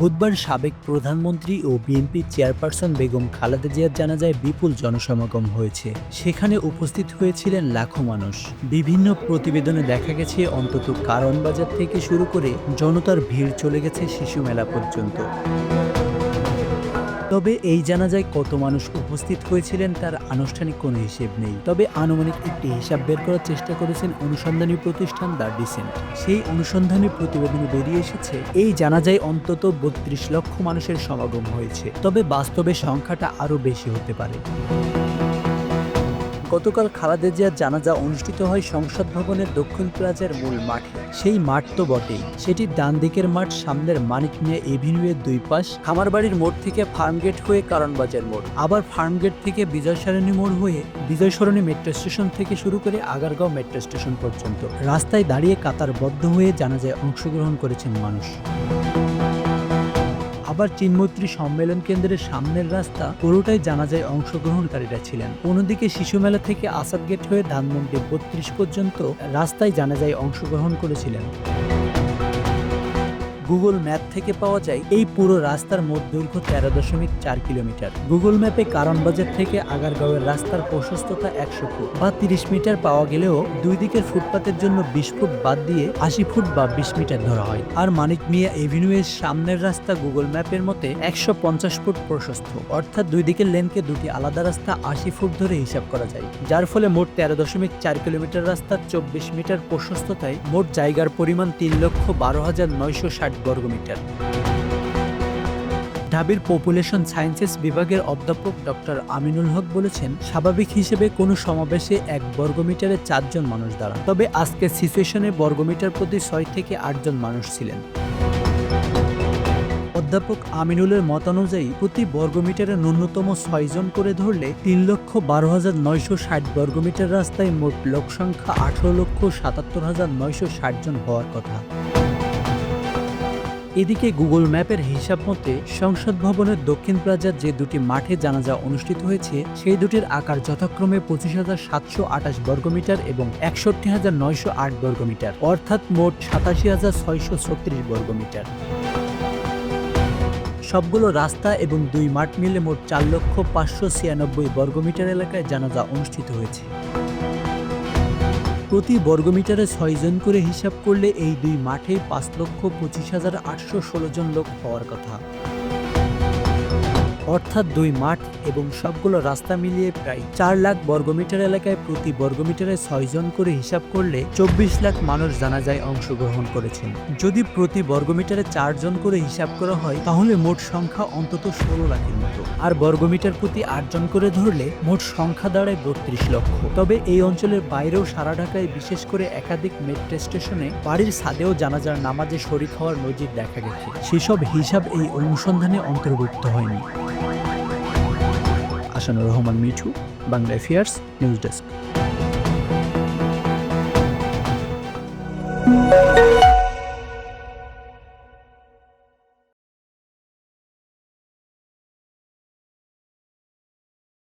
বুধবার সাবেক প্রধানমন্ত্রী ও বিএনপি চেয়ারপারসন বেগম খালেদা জিয়ার জানাজায় বিপুল জনসমাগম হয়েছে। সেখানে উপস্থিত হয়েছিলেন লাখো মানুষ। বিভিন্ন প্রতিবেদনে দেখা গেছে অন্তত কারওয়ান বাজার থেকে শুরু করে জনতার ভিড় চলে গেছে শিশু মেলা পর্যন্ত। তবে এই জানাজায় কত মানুষ উপস্থিত হয়েছিলেন তার আনুষ্ঠানিক কোনো হিসেব নেই। তবে আনুমানিক একটি হিসাব বের করার চেষ্টা করেছেন অনুসন্ধানী প্রতিষ্ঠান দ্য ডিসেন্ট। সেই অনুসন্ধানী প্রতিবেদনে বেরিয়ে এসেছে এই জানাজায় অন্তত ৩২ লক্ষ মানুষের সমাগম হয়েছে। তবে বাস্তবে সংখ্যাটা আরও বেশি হতে পারে। গতকাল খালেদা জিয়ার জানাজা অনুষ্ঠিত হয় সংসদ ভবনের দক্ষিণ প্লাজার মূল মাঠে। সেই মাঠ তো বটেই, সেটির ডান দিকের মাঠ সামনের মানিক মিয়া এভিনিউয়ের দুই পাশ, খামারবাড়ির মোড় থেকে ফার্মগেট হয়ে কারওয়ান বাজার মোড়, আবার ফার্মগেট থেকে বিজয় সরণি মোড় হয়ে বিজয় সরণি মেট্রো স্টেশন থেকে শুরু করে আগারগাঁও মেট্রো স্টেশন পর্যন্ত রাস্তায় দাঁড়িয়ে কাতারবদ্ধ হয়ে জানাজায় অংশগ্রহণ করেছেন মানুষ। আবার চিনমৈত্রী সম্মেলন কেন্দ্রের সামনের রাস্তা পুরোটাই জানাজায় অংশগ্রহণকারীরা ছিলেন। অন্যদিকে শিশু মেলা থেকে আসাদ গেট হয়ে ধানমন্ডি ৩২ পর্যন্ত রাস্তায় জানাজায় অংশগ্রহণ করেছিলেন। গুগল ম্যাপ থেকে পাওয়া যায় এই পুরো রাস্তার মোট দৈর্ঘ্য ১৩.৪ কিলোমিটার। গুগল ম্যাপে কারওয়ান বাজার থেকে আগারগাঁওয়ের রাস্তার প্রশস্ততা ১০০ ফুট বা ৩০ মিটার পাওয়া গেলেও দুই দিকের ফুটপাতের জন্য ২০ ফুট বাদ দিয়ে ৮০ ফুট বা ২০ মিটার ধরা হয়। আর মানিক মিয়া এভিনিউয়ের সামনের রাস্তা গুগল ম্যাপের মতে ১৫০ ফুট প্রশস্ত, অর্থাৎ দুই দিকের লেনকে দুটি আলাদা রাস্তা ৮০ ফুট ধরে হিসাব করা যায়, যার ফলে মোট ১৩.৪ কিলোমিটার রাস্তার ২৪ মিটার প্রশস্ততায় মোট জায়গার পরিমাণ ৩,১২,৯৬০ বর্গমিটার। ঢাবির পপুলেশন সায়েন্সেস বিভাগের অধ্যাপক ডক্টর আমিনুল হক বলেছেন, স্বাভাবিক হিসেবে কোনো সমাবেশে ১ বর্গমিটারে ৪ জন মানুষ দাঁড়ান। তবে আজকের সিচুয়েশনে বর্গমিটার প্রতি ৬ থেকে ৮ জন মানুষ ছিলেন। অধ্যাপক আমিনুলের মতানুযায়ী প্রতি বর্গমিটারে ন্যূনতম ৬ জন করে ধরলে ৩,১২,৯৬০ বর্গমিটার রাস্তায় মোট লোক সংখ্যা ১৮,৭৭,৯৬০ জন হওয়ার কথা। এদিকে গুগল ম্যাপের হিসাব মতে সংসদ ভবনের দক্ষিণ প্লাজার যে দুটি মাঠে জানাজা অনুষ্ঠিত হয়েছে সেই দুটির আকার যথাক্রমে ২৫,৭২৮ বর্গমিটার এবং ৬১,৯০৮ বর্গমিটার, অর্থাৎ মোট ৮৭,৬৩৬ বর্গমিটার। সবগুলো রাস্তা এবং দুই মাঠ মিলে মোট ৪,৫৯৬ বর্গমিটার এলাকায় জানাজা অনুষ্ঠিত হয়েছে। প্রতি বর্গমিটারে ৬ জন করে হিসাব করলে এই দুই মাঠে ৫,২৫,৮১৬ জন লোক হওয়ার কথা, অর্থাৎ দুই মাঠ এবং সবগুলো রাস্তা মিলিয়ে প্রায় ৪ লাখ বর্গমিটার এলাকায় প্রতি বর্গমিটারে ৬ জন করে হিসাব করলে ২৪ লাখ মানুষ জানাজায় অংশগ্রহণ করেছেন। যদি প্রতি বর্গমিটারে ৪ জন করে হিসাব করা হয় তাহলে মোট সংখ্যা অন্তত ১৬ লাখের মতো, আর বর্গমিটার প্রতি ৮ জন করে ধরলে মোট সংখ্যা দাঁড়ায় ৩২ লক্ষ। তবে এই অঞ্চলের বাইরেও সারা ঢাকায় বিশেষ করে একাধিক মেট্রো স্টেশনে বাড়ির ছাদেও জানাজার নামাজে শরীক হওয়ার নজির দেখা গেছে। সেসব হিসাব এই অনুসন্ধানে অন্তর্ভুক্ত হয়নি। Asanur Rahman Mithu, Bangla affairs, news desk.